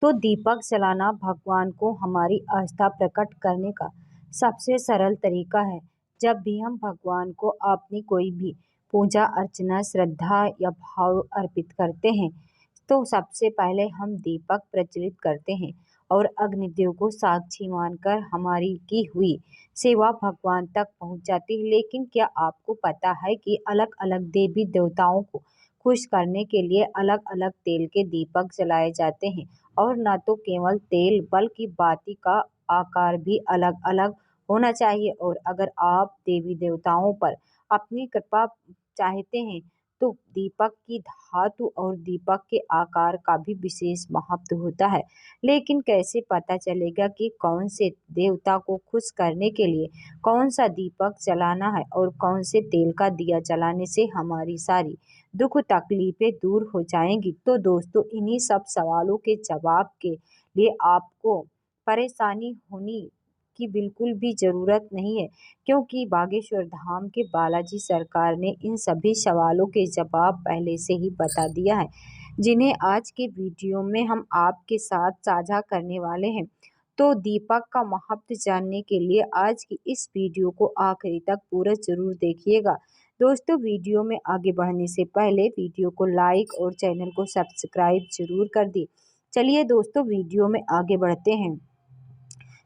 तो दीपक जलाना भगवान को हमारी आस्था प्रकट करने का सबसे सरल तरीका है। जब भी हम भगवान को अपनी कोई भी पूजा अर्चना श्रद्धा या भाव अर्पित करते हैं तो सबसे पहले हम दीपक प्रज्वलित करते हैं और अग्निदेव को साक्षी मानकर हमारी की हुई सेवा भगवान तक पहुंच जाती है। लेकिन क्या आपको पता है कि अलग अलग देवी देवताओं को खुश करने के लिए अलग अलग तेल के दीपक जलाए जाते हैं और न तो केवल तेल बल्कि बाती का आकार भी अलग अलग होना चाहिए। और अगर आप देवी देवताओं पर अपनी कृपा चाहते हैं तो दीपक की धातु और दीपक के आकार का भी विशेष महत्व होता है। लेकिन कैसे पता चलेगा कि कौन से देवता को खुश करने के लिए कौन सा दीपक जलाना है और कौन से तेल का दिया जलाने से हमारी सारी दुख तकलीफें दूर हो जाएंगी? तो दोस्तों, इन्हीं सब सवालों के जवाब के लिए आपको परेशानी होने की बिल्कुल भी जरूरत नहीं है, क्योंकि बागेश्वर धाम के बालाजी सरकार ने इन सभी सवालों के जवाब पहले से ही बता दिया है, जिन्हें आज के वीडियो में हम आपके साथ साझा करने वाले हैं। तो दीपक का महत्व जानने के लिए आज की इस वीडियो को आखिरी तक पूरा जरूर देखिएगा। दोस्तों, वीडियो में आगे बढ़ने से पहले वीडियो को लाइक और चैनल को सब्सक्राइब जरूर कर दी। चलिए दोस्तों, वीडियो में आगे बढ़ते हैं।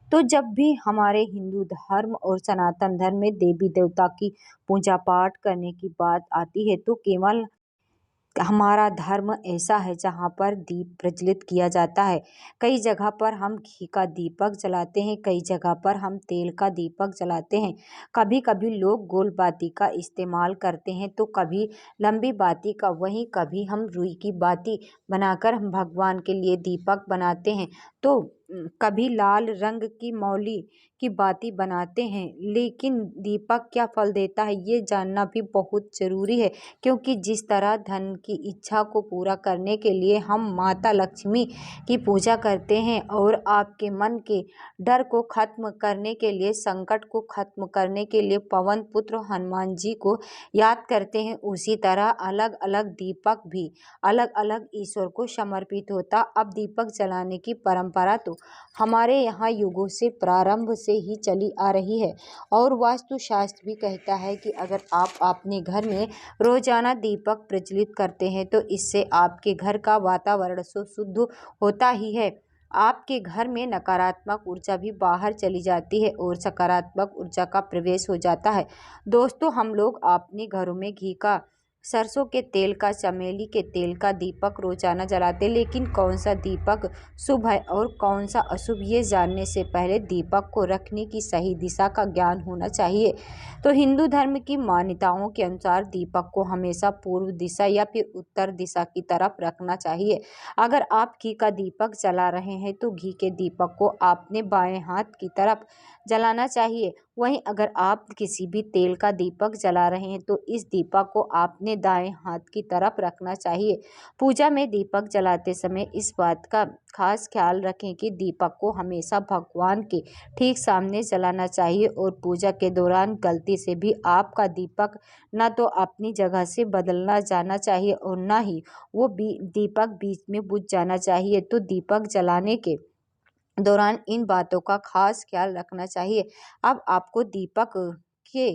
तो जब भी हमारे हिंदू धर्म और सनातन धर्म में देवी देवता की पूजा पाठ करने की बात आती है तो केवल हमारा धर्म ऐसा है जहाँ पर दीप प्रज्वलित किया जाता है। कई जगह पर हम घी का दीपक जलाते हैं, कई जगह पर हम तेल का दीपक जलाते हैं। कभी कभी लोग गोल बाती का इस्तेमाल करते हैं तो कभी लंबी बाती का, वहीं कभी हम रुई की बाती बनाकर हम भगवान के लिए दीपक बनाते हैं। तो कभी लाल रंग की मौली की बाती बनाते हैं। लेकिन दीपक क्या फल देता है ये जानना भी बहुत जरूरी है, क्योंकि जिस तरह धन की इच्छा को पूरा करने के लिए हम माता लक्ष्मी की पूजा करते हैं और आपके मन के डर को खत्म करने के लिए, संकट को खत्म करने के लिए पवन पुत्र हनुमान जी को याद करते हैं, उसी तरह अलग अलग दीपक भी अलग अलग ईश्वर को समर्पित होता। अब दीपक जलाने की परंपरा तो हमारे यहाँ युगों से प्रारंभ से ही चली आ रही है और वास्तुशास्त्र भी कहता है कि अगर आप अपने घर में रोजाना दीपक प्रज्वलित करते हैं तो इससे आपके घर का वातावरण शुद्ध होता ही है। आपके घर में नकारात्मक ऊर्जा भी बाहर चली जाती है और सकारात्मक ऊर्जा का प्रवेश हो जाता है। दोस्तों, हम लोग अपने घरों में घी का, सरसों के तेल का, चमेली के तेल का दीपक रोजाना जलाते, लेकिन कौन सा दीपक शुभ है और कौन सा अशुभ ये जानने से पहले दीपक को रखने की सही दिशा का ज्ञान होना चाहिए। तो हिंदू धर्म की मान्यताओं के अनुसार दीपक को हमेशा पूर्व दिशा या फिर उत्तर दिशा की तरफ रखना चाहिए। अगर आप घी का दीपक जला रहे हैं तो घी के दीपक को आपने बाएं हाथ की तरफ जलाना चाहिए। वहीं अगर आप किसी भी तेल का दीपक जला रहे हैं तो इस दीपक को आपने दाएं हाथ की तरफ रखना चाहिए। पूजा में दीपक जलाते समय इस बात का खास ख्याल रखें कि दीपक को हमेशा भगवान के ठीक सामने जलाना चाहिए और पूजा के दौरान गलती से भी आपका दीपक न तो अपनी जगह से बदलना जाना चाहिए और न ही वो दीपक बीच में बुझ जाना चाहिए। तो दीपक जलाने के दौरान इन बातों का खास ख्याल रखना चाहिए। अब आपको दीपक के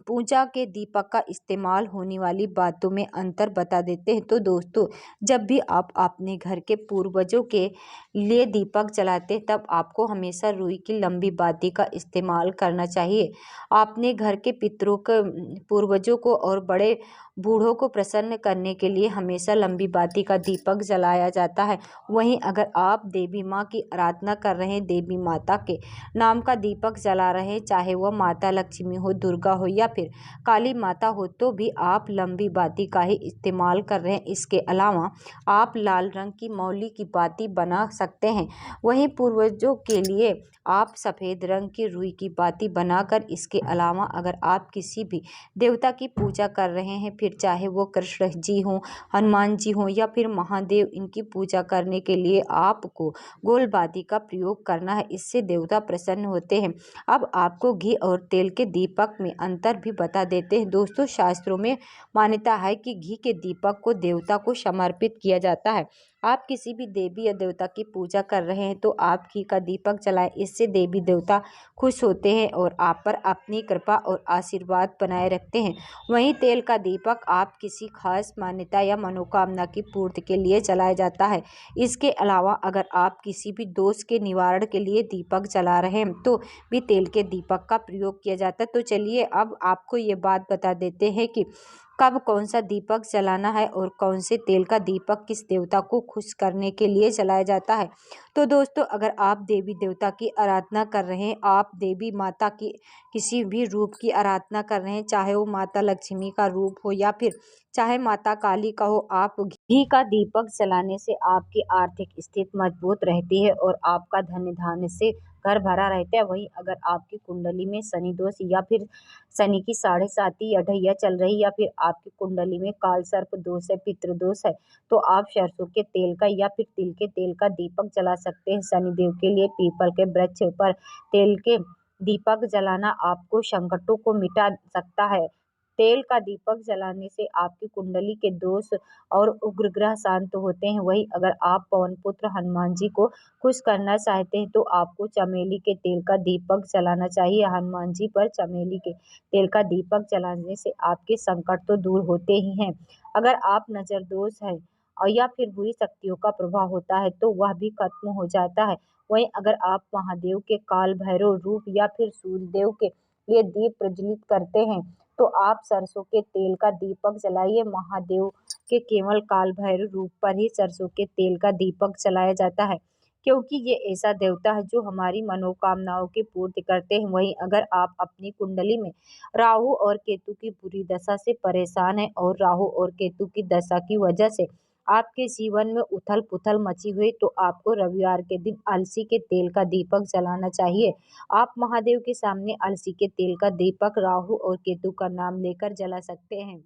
पूजा के दीपक का इस्तेमाल होने वाली बातों में अंतर बता देते हैं। तो दोस्तों, जब भी आप अपने घर के पूर्वजों के लिए दीपक जलाते हैं तब आपको हमेशा रुई की लंबी बाती का इस्तेमाल करना चाहिए। अपने घर के पितरों के, पूर्वजों को और बड़े बूढ़ों को प्रसन्न करने के लिए हमेशा लंबी बाती का दीपक जलाया जाता है। वहीं अगर आप देवी माँ की आराधना कर रहे हैं, देवी माता के नाम का दीपक जला रहे हैं, चाहे वह माता लक्ष्मी हो, दुर्गा हो या फिर काली माता हो, तो भी आप लंबी बाती का ही इस्तेमाल कर रहे हैं। इसके अलावा आप लाल रंग की मौली की बाती बना सकते हैं। वहीं पूर्वजों के लिए आप सफ़ेद रंग की रुई की बाती बनाकर, इसके अलावा अगर आप किसी भी देवता की पूजा कर रहे हैं, फिर चाहे वो कृष्ण जी हों, हनुमान जी हों या फिर महादेव, इनकी पूजा करने के लिए आपको गोल बाती का प्रयोग करना है। इससे देवता प्रसन्न होते हैं। अब आपको घी और तेल के दीपक में अंतर भी बता देते हैं। दोस्तों, शास्त्रों में मान्यता है कि घी के दीपक को देवता को समर्पित किया जाता है। आप किसी भी देवी या देवता की पूजा कर रहे हैं तो आप घी का दीपक जलाएं। इससे देवी देवता खुश होते हैं और आप पर अपनी कृपा और आशीर्वाद बनाए रखते हैं। वहीं तेल का दीपक आप किसी खास मान्यता या मनोकामना की पूर्ति के लिए जलाया जाता है। इसके अलावा अगर आप किसी भी दोष के निवारण के लिए दीपक जला रहे हैं तो भी तेल के दीपक का प्रयोग किया जाता है। तो चलिए अब आपको ये बात बता देते हैं कि कब कौन सा दीपक जलाना है और कौन से तेल का दीपक किस देवता को खुश करने के लिए जलाया जाता है। तो दोस्तों, अगर आप देवी देवता की आराधना कर रहे हैं, आप देवी माता की किसी भी रूप की आराधना कर रहे हैं, चाहे वो माता लक्ष्मी का रूप हो या फिर चाहे माता काली का हो, आप घी का दीपक जलाने से आपकी आर्थिक स्थिति मजबूत रहती है और आपका धन धान्य से घर भरा रहता है। वहीं अगर आपकी कुंडली में शनि दोष या फिर शनि की 7.5 या ढैया चल रही या फिर आपकी कुंडली में काल सर्प दोष है, पितृ दोष है, तो आप सरसों के तेल का या फिर तिल के तेल का दीपक जला सकते हैं। शनिदेव के लिए पीपल के वृक्ष पर तेल के दीपक जलाना आपको संकटों को मिटा सकता है। तेल का दीपक जलाने से आपकी कुंडली के दोष और उग्र ग्रह शांत होते हैं। वहीं अगर आप पवन पुत्र हनुमान जी को खुश करना चाहते हैं तो आपको चमेली के तेल का दीपक जलाना चाहिए। हनुमान जी पर चमेली के तेल का दीपक जलाने से आपके संकट तो दूर होते ही हैं। अगर आप नजर दोष है और या फिर बुरी शक्तियों का प्रभाव होता है तो वह भी खत्म हो जाता है। वहीं अगर आप महादेव के काल भैरव रूप या फिर सूर्यदेव के लिए दीप प्रज्वलित करते हैं तो आप सरसों के तेल का दीपक जलाइए। महादेव के केवल काल भैरव रूप पर ही सरसों के तेल का दीपक जलाया जाता है, क्योंकि ये ऐसा देवता है जो हमारी मनोकामनाओं की पूर्ति करते हैं। वहीं अगर आप अपनी कुंडली में राहु और केतु की बुरी दशा से परेशान हैं और राहु और केतु की दशा की वजह से आपके जीवन में उथल पुथल मची हुई, तो आपको रविवार के दिन अलसी के तेल का दीपक जलाना चाहिए। आप महादेव के सामने अलसी के तेल का दीपक राहु और केतु का नाम लेकर जला सकते हैं।